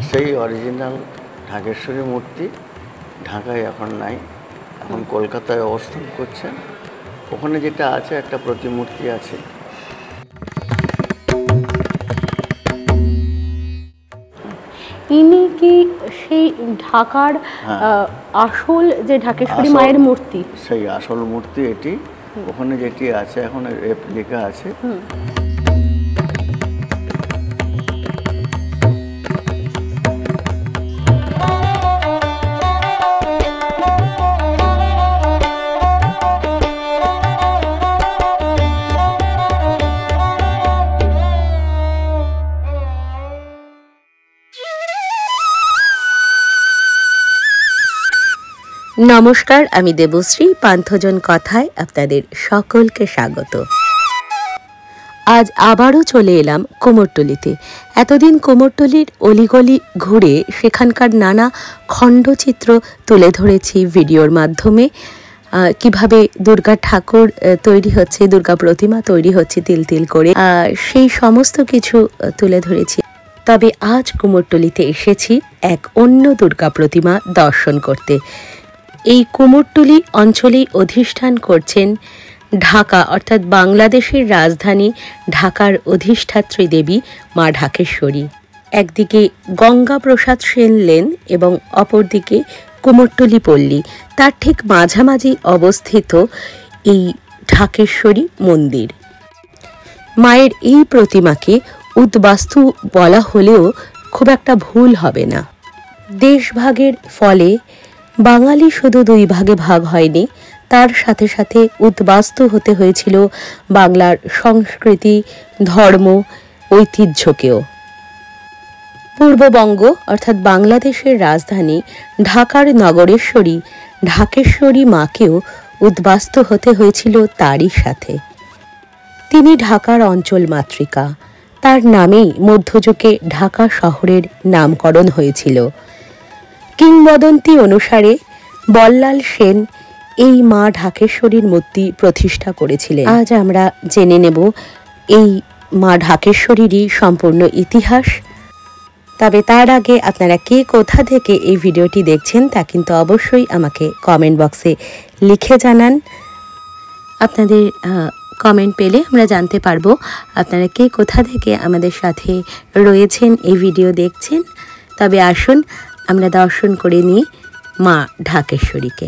সেই অরিজিনাল ঢাকেশ্বরী মূর্তি ঢাকায় এখন নাই, এখন কলকাতায় অবস্থান করছেন। ওখানে যেটা আছে একটা প্রতিমূর্তি আছে। ইনি কি সেই ঢাকার আসল যে ঢাকেশ্বরী মায়ের মূর্তি? সেই আসল মূর্তি এটি। ওখানে যেটি আছে এখন রেপ্লিকা আছে। নমস্কার, আমি দেবশ্রী। পান্থজন কথায় আপনাদের সকলকে স্বাগত। আজ আবারও চলে এলাম কুমোরটুলিতে। এতদিন কুমোরটুলির অলিগলি ঘুরে সেখানকার নানা খণ্ডচিত্র তুলে ধরেছি ভিডিওর মাধ্যমে। কিভাবে দুর্গা ঠাকুর তৈরি হচ্ছে, দুর্গা প্রতিমা তৈরি হচ্ছে তিল তিল করে, সেই সমস্ত কিছু তুলে ধরেছি। তবে আজ কুমোরটুলিতে এসেছি এক অন্য দুর্গা প্রতিমা দর্শন করতে। এই কুমোরটুলি অঞ্চলেই অধিষ্ঠান করছেন ঢাকা অর্থাৎ বাংলাদেশের রাজধানী ঢাকার অধিষ্ঠাত্রী দেবী মা ঢাকেশ্বরী। একদিকে গঙ্গা প্রসাদ সেন লেন এবং অপরদিকে কুমোরটুলি পল্লী, তার ঠিক মাঝামাঝি অবস্থিত এই ঢাকেশ্বরী মন্দির। মায়ের এই প্রতিমাকে উদ্বাস্তু বলা হলেও খুব একটা ভুল হবে না। দেশভাগের ফলে বাঙালি শুধু দুই ভাগে ভাগ হয়নি, তার সাথে সাথে উদ্বাস্তু হতে হয়েছিল বাংলার সংস্কৃতি, ধর্ম, ঐতিহ্যকেও। পূর্ববঙ্গ অর্থাৎ বাংলাদেশের রাজধানী ঢাকার নগরেশ্বরী ঢাকেশ্বরী মাকেও উদ্বাস্তু হতে হয়েছিল তারই সাথে। তিনি ঢাকার অঞ্চল মাতৃকা, তার নামেই মধ্যযুগে ঢাকা শহরের নামকরণ হয়েছিল। কিংবদন্তি অনুসারে বল্লাল সেন এই মা ঢাকেশ্বরীর মূর্তি প্রতিষ্ঠা করেছিলেন। আজ আমরা জেনে নেব এই মা ঢাকেশ্বরীরই সম্পূর্ণ ইতিহাস। তবে তার আগে আপনারা কে কোথা থেকে এই ভিডিওটি দেখছেন তা কিন্তু অবশ্যই আমাকে কমেন্ট বক্সে লিখে জানান। আপনাদের কমেন্ট পেলে আমরা জানতে পারবো আপনারা কে কোথা থেকে আমাদের সাথে রয়েছেন, এই ভিডিও দেখছেন। তবে আসুন আমরা দর্শন করে নিই মা ঢাকেশ্বরীকে।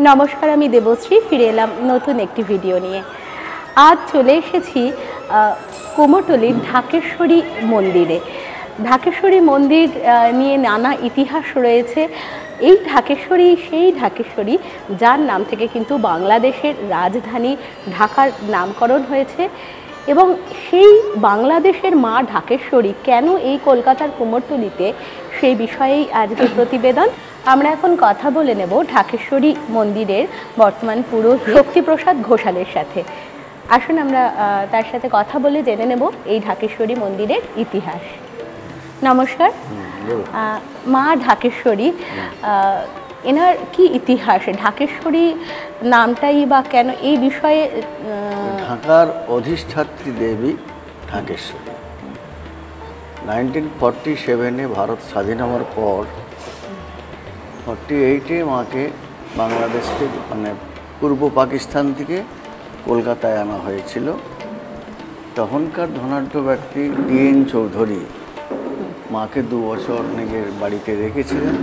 নমস্কার, আমি দেবশ্রী। ফিরে এলাম নতুন একটি ভিডিও নিয়ে। আজ চলে এসেছি কুমোরটুলির ঢাকেশ্বরী মন্দিরে। ঢাকেশ্বরী মন্দির নিয়ে নানা ইতিহাস রয়েছে। এই ঢাকেশ্বরী সেই ঢাকেশ্বরী যার নাম থেকে কিন্তু বাংলাদেশের রাজধানী ঢাকার নামকরণ হয়েছে। এবং সেই বাংলাদেশের মা ঢাকেশ্বরী কেন এই কলকাতার কুমোরটুলিতে, সেই বিষয়েই আজকের প্রতিবেদন। আমরা এখন কথা বলে নেব ঢাকেশ্বরী মন্দিরের বর্তমান পুরোহিত শক্তিপ্রসাদ ঘোষালের সাথে। আসুন আমরা তার সাথে কথা বলে জেনে নেব এই ঢাকেশ্বরী মন্দিরের ইতিহাস। নমস্কার। মা ঢাকেশ্বরী, এনার কি ইতিহাস, ঢাকেশ্বরী নামটাই বা কেন, এই বিষয়ে। ঢাকার অধিষ্ঠাত্রী দেবী ঢাকেশ্বরী 1947-এ ভারত স্বাধীন হওয়ার পর 48-এ মাকে বাংলাদেশ থেকে পূর্ব পাকিস্তান থেকে কলকাতায় আনা হয়েছিল। তখনকার ধনাঢ্য ব্যক্তি DN চৌধুরী মাকে 2 বছর নিজের বাড়িতে রেখেছিলেন।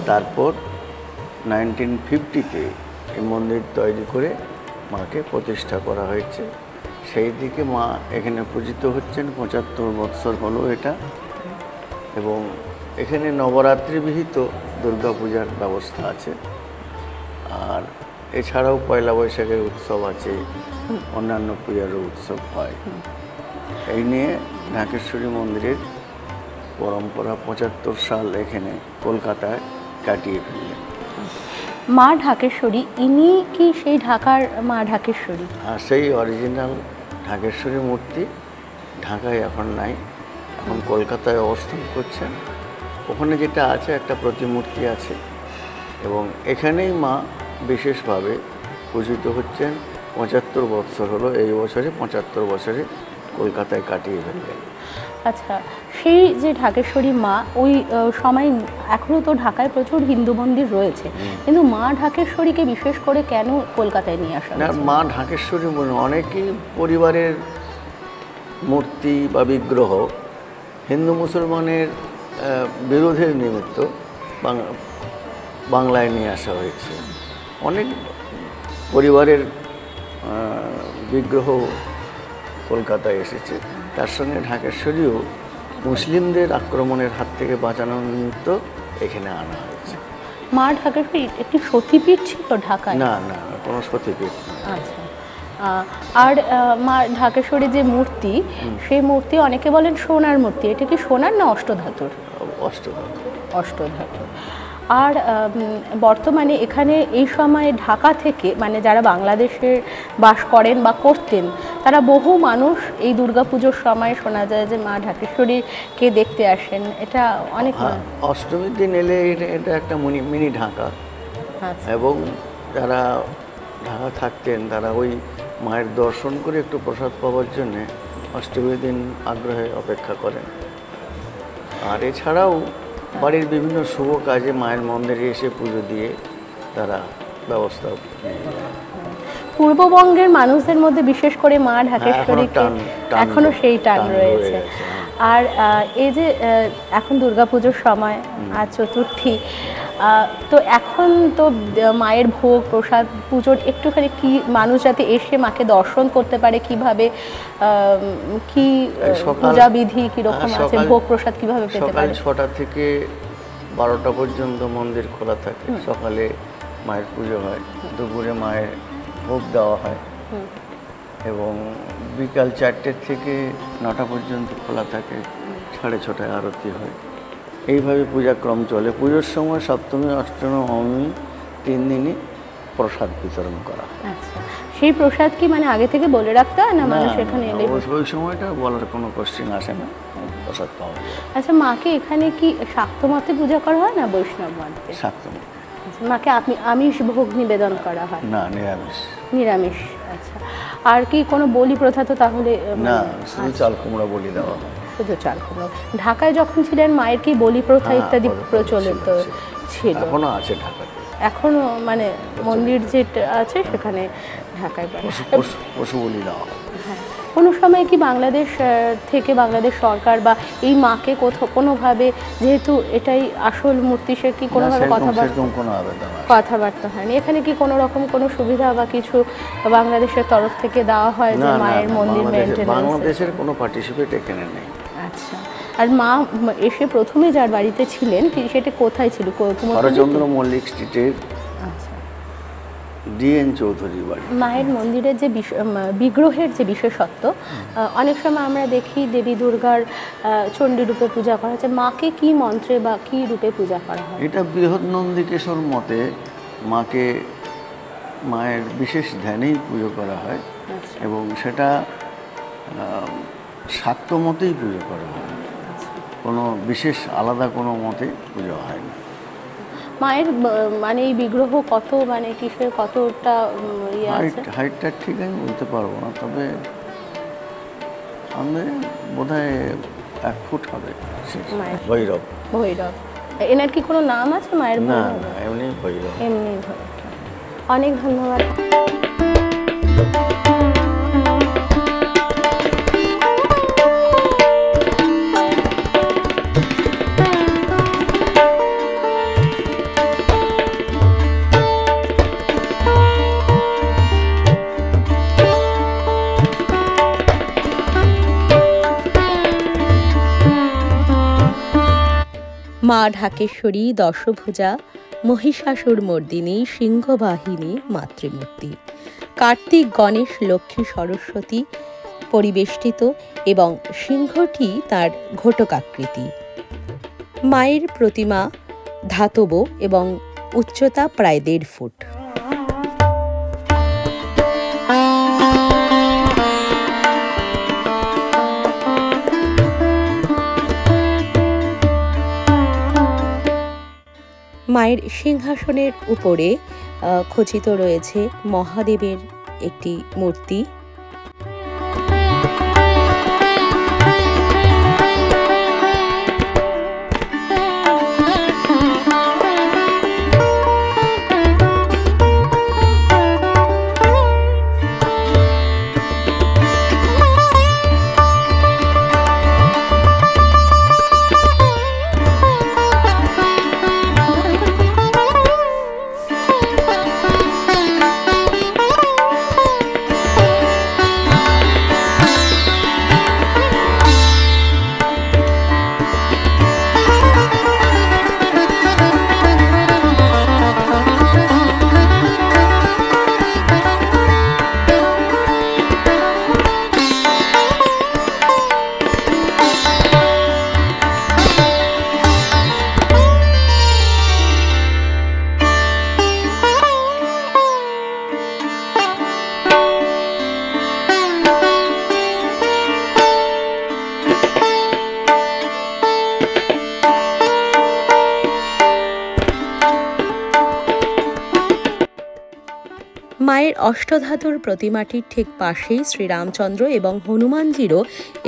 তারপর 1950-তে এই মন্দির তৈরি করে মাকে প্রতিষ্ঠা করা হয়েছে। সেই দিকে মা এখানে পূজিত হচ্ছেন 75 বৎসর হলো এটা। এবং এখানে নবরাত্রি বিহিত দুর্গা পূজার ব্যবস্থা আছে। আর এছাড়াও পয়লা বৈশাখের উৎসব আছে, অন্যান্য পূজারও উৎসব হয়। এই নিয়ে ঢাকেশ্বরী মন্দিরের পরম্পরা ৭৫ সাল এখানে কলকাতায় কাটিয়ে ফেললেন। মা ঢাকেশ্বরী, ইনি কি সেই ঢাকার মা ঢাকেশ্বরী? আর সেই অরিজিনাল ঢাকেশ্বরী মূর্তি ঢাকায় এখন নাই, এখন কলকাতায় অবস্থান করছেন। ওখানে যেটা আছে একটা প্রতিমূর্তি আছে, এবং এখানেই মা বিশেষভাবে পূজিত হচ্ছেন। ৭৫ বৎসর হলো, এই বছরে ৭৫ বছরে কলকাতায় কাটিয়ে ফেললেন। আচ্ছা, সেই যে ঢাকেশ্বরী মা, ওই সময় এখনও তো ঢাকায় প্রচুর হিন্দু মন্দির রয়েছে, কিন্তু মা ঢাকেশ্বরীকে বিশেষ করে কেন কলকাতায় নিয়ে আসা না, হয়েছে? মা ঢাকেশ্বরী অনেকেই পরিবারের মূর্তি বা বিগ্রহ হিন্দু মুসলমানের বিরোধের নিমিত্ত বাংলায় নিয়ে আসা হয়েছে। অনেক পরিবারের বিগ্রহ কলকাতায় এসেছে। তার সঙ্গে ঢাকেশ্বরীও মুসলিমদের আক্রমণের হাত থেকে বাঁচানোর নিমিত্ত এখানে আনা হয়েছে। মা ঢাকেশ্বরী একটি সতীপীঠ ছিল ঢাকায়? না না, কোনো সতীপীঠ না। আচ্ছা, আর মা ঢাকেশ্বরীর যে মূর্তি, সেই মূর্তি অনেকে বলেন সোনার মূর্তি। এটা কি সোনার না অষ্টধাতুর? অষ্টধাতু। অষ্টধাতুর। আর বর্তমানে এখানে এই সময় ঢাকা থেকে, মানে যারা বাংলাদেশে বাস করেন বা করতেন, তারা বহু মানুষ এই দুর্গাপুজোর সময় শোনা যায় যে মা ঢাকেশ্বরীকে দেখতে আসেন। এটা অনেক অষ্টমীর দিন এলে এটা একটা মিনি ঢাকা। আচ্ছা। এবং যারা ঢাকা থাকতেন তারা ওই মায়ের দর্শন করে একটু প্রসাদ পাওয়ার জন্যে অষ্টমীর দিন আগ্রহে অপেক্ষা করেন। আর এছাড়াও বাড়ির বিভিন্ন শুভ কাজে মায়ের মন্দিরে এসে পুজো দিয়ে তারা ব্যবস্থা নিয়ে যায়। পূর্ববঙ্গের মানুষদের মধ্যে বিশেষ করে মা ঢাকেশ্বরীকে এখনো সেই টান রয়েছে। আর এই যে এখন দুর্গাপুজোর সময়, আর চতুর্থী, তো এখন তো মায়ের ভোগ প্রসাদ পুজোর একটুখানি কি মানুষ যাতে এসে মাকে দর্শন করতে পারে, কিভাবে কি পূজা বিধি কিরকম আছে, ভোগ প্রসাদ কিভাবে পেতে পারে? সকাল 6টা থেকে 12টা পর্যন্ত মন্দির খোলা থাকে। সকালে মায়ের পুজো হয়, দুপুরে মায়ের ভোগ দেওয়া হয়, এবং বিকাল 4টে থেকে 9টা পর্যন্ত খোলা থাকে। 6:30টায় আরতি হয়। এইভাবে পূজাক্রম চলে। পুজোর সময় সপ্তমী, অষ্টমী, নবমী 3 দিনই প্রসাদ বিতরণ করা হয়। আচ্ছা, সেই প্রসাদ কি মানে আগে থেকে বলে রাখতে হয় না মানুষ এখানে এলে? ওই সময়টা বলার কোনো কোশ্চেন আসে না, প্রসাদ পাওয়া যায়। আচ্ছা, মাকে এখানে কি শাক্ত মতে পূজা করা হয় না বৈষ্ণব মতে? শাক্ত মতে। মাকে আমিষ ভোগ নিবেদন করা হয়? না, নিরামিষ। নিরামিষ। আচ্ছা, আর কি কোনো বলি প্রথা তো তাহলে? না, শুধু চাল কুমড়া বলি দেওয়া হয়। শুধু চাল কুমড়ো। ঢাকায় যখন ছিলেন মায়ের কি বলি প্রথা ইত্যাদি প্রচলিত ছিল? এখনো আছে ঢাকাতে। এখনো মানে মন্দির যেটা আছে সেখানে ঢাকায় পশু বলি দেওয়া হয়। হ্যাঁ, কোনো সময় কি বাংলাদেশ থেকে, বাংলাদেশ সরকার বা এই মাকে কোনোভাবে, যেহেতু এটাই আসল মূর্তি, সে কি কোনোভাবে কথাবার্তা হয়নি? এখানে কি কোনো রকম কোনো সুবিধা বা কিছু বাংলাদেশের তরফ থেকে দেওয়া হয় যে মায়ের মন্দির মেইনটেনেন্স? বাংলাদেশের কোনো পার্টিসিপেট এখানে নেই। আচ্ছা, আর মা এসে প্রথমে যার বাড়িতে ছিলেন সেটা কোথায় ছিল? হরচন্দ্র মল্লিক স্ট্রিটের ডিএন চৌধুরী বাড়ি। মায়ের মন্দিরের যে বিগ্রহের যে বিশেষত্ব, অনেক সময় আমরা দেখি দেবী দুর্গার চণ্ডী রূপে পূজা করা হচ্ছে, মাকে কি মন্ত্রে বা কি রূপে পূজা করা হয়? এটা বৃহৎনন্দিকেশ্বর মতে মাকে মায়ের বিশেষ ধ্যানেই পুজো করা হয়, এবং সেটা শাক্ত মতেই পুজো করা হয়, কোনো বিশেষ আলাদা কোনো মতে পুজো হয় না। মায়ের মানে এই বিগ্রহ কত, মানে কিসের কতটা হাইটটা ঠিক আমি বলতে পারবো না, তবে আমাদের বোধহয় 1 ফুট হবে। ভৈরব। ভৈরব। এনার কি কোনো নাম আছে মায়ের? না, এমনি ভৈরব। এমনি ভৈরব। অনেক ধন্যবাদ। মা ঢাকেশ্বরী, দশভুজা, মহিষাসুর মর্দিনী সিংহবাহিনী মাতৃমূর্তি। কার্তিক, গণেশ, লক্ষ্মী, সরস্বতী পরিবেষ্টিত এবং সিংহটি তার ঘটকাকৃতি। মায়ের প্রতিমা ধাতব এবং উচ্চতা প্রায় 1.5 ফুট। মায়ের সিংহাসনের উপরে খচিত রয়েছে মহাদেবের একটি মূর্তি। মায়ের অষ্টধাতুর প্রতিমাটির ঠিক পাশেই শ্রীরামচন্দ্র এবং হনুমানজিরও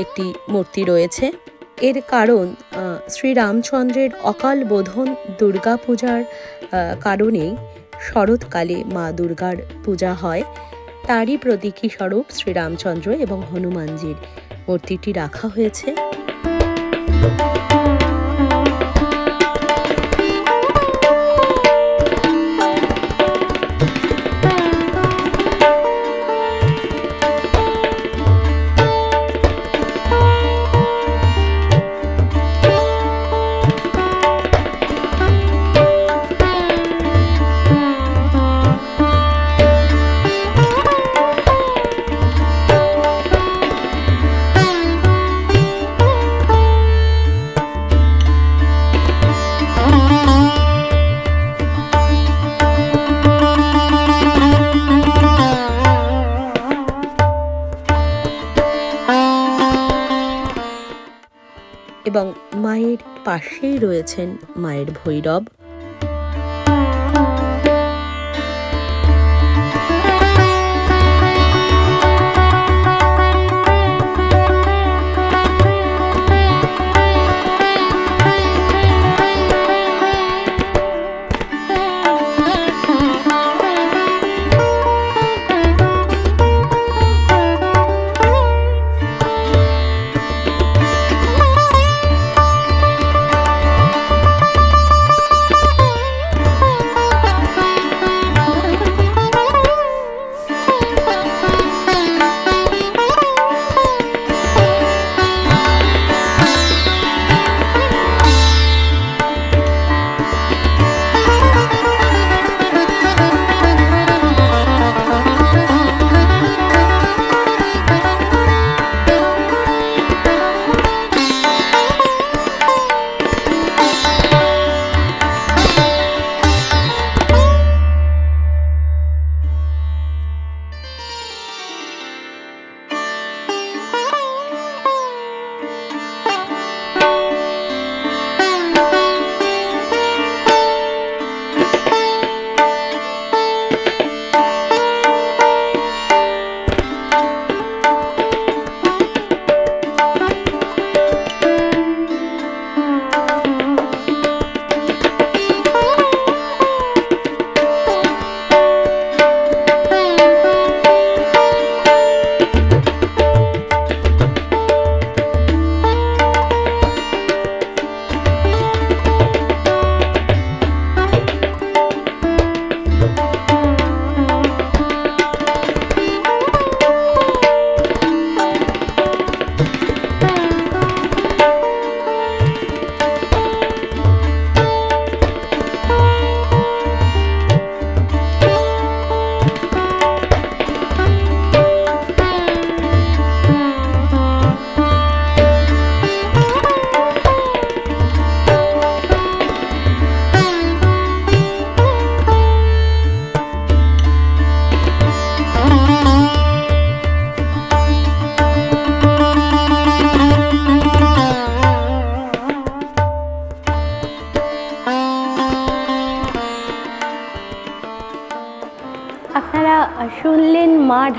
একটি মূর্তি রয়েছে। এর কারণ শ্রীরামচন্দ্রের অকাল বোধন দুর্গাপূজার কারণেই শরৎকালে মা দুর্গার পূজা হয়। তারই প্রতীকী স্বরূপ শ্রীরামচন্দ্র এবং হনুমানজির মূর্তিটি রাখা হয়েছে। এবং মায়ের পাশেই রয়েছেন মায়ের ভৈরব।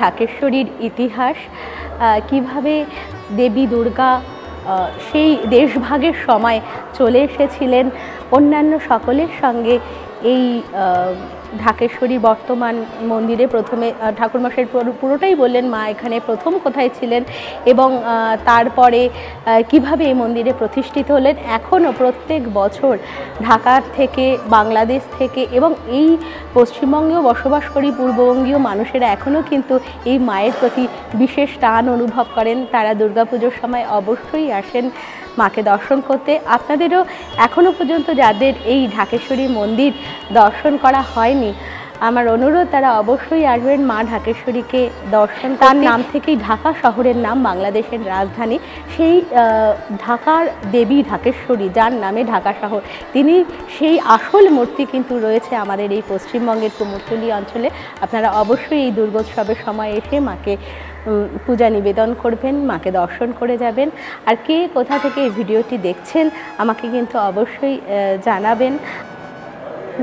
ঢাকেশ্বরীর ইতিহাস, কিভাবে দেবী দুর্গা সেই দেশভাগের সময় চলে এসেছিলেন অন্যান্য সকলের সঙ্গে এই ঢাকেশ্বরী বর্তমান মন্দিরে। প্রথমে ঠাকুরমশাই পুরোটাই বললেন মা এখানে প্রথম কোথায় ছিলেন এবং তারপরে কিভাবে এই মন্দিরে প্রতিষ্ঠিত হলেন। এখনও প্রত্যেক বছর ঢাকা থেকে, বাংলাদেশ থেকে এবং এই পশ্চিমবঙ্গেও বসবাসকারী পূর্ববঙ্গীয় মানুষেরা এখনও কিন্তু এই মায়ের প্রতি বিশেষ টান অনুভব করেন। তারা দুর্গাপুজোর সময় অবশ্যই আসেন মাকে দর্শন করতে। আপনাদেরও এখনও পর্যন্ত যাদের এই ঢাকেশ্বরী মন্দির দর্শন করা হয়নি, আমার অনুরোধ তারা অবশ্যই আসবেন মা ঢাকেশ্বরীকে দর্শন। তার নাম থেকেই ঢাকা শহরের নাম, বাংলাদেশের রাজধানী। সেই ঢাকার দেবী ঢাকেশ্বরী, যার নামে ঢাকা শহর, তিনি সেই আসল মূর্তি কিন্তু রয়েছে আমাদের এই পশ্চিমবঙ্গের কুমোরটুলি অঞ্চলে। আপনারা অবশ্যই এই দুর্গোৎসবের সময় এসে মাকে পূজা নিবেদন করবেন, মাকে দর্শন করে যাবেন। আর কে কোথা থেকে এই ভিডিওটি দেখছেন আমাকে কিন্তু অবশ্যই জানাবেন।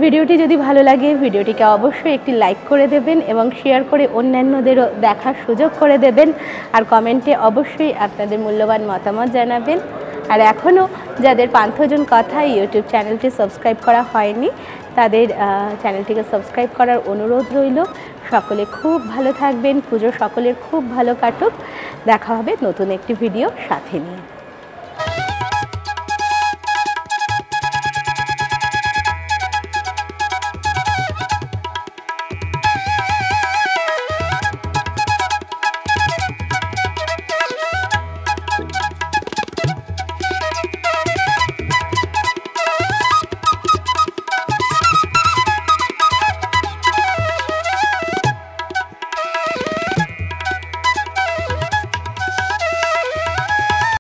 ভিডিওটি যদি ভালো লাগে ভিডিওটিকে অবশ্যই একটি লাইক করে দেবেন এবং শেয়ার করে অন্যান্যদেরও দেখার সুযোগ করে দেবেন। আর কমেন্টে অবশ্যই আপনাদের মূল্যবান মতামত জানাবেন। আর এখনও যাদের পান্থজন কথা ইউটিউব চ্যানেলটি সাবস্ক্রাইব করা হয়নি, তাদের চ্যানেলটিকে সাবস্ক্রাইব করার অনুরোধ রইল। সকলে খুব ভালো থাকবেন, পুজো সকলের খুব ভালো কাটুক। দেখা হবে নতুন একটি ভিডিও সাথে নিয়ে।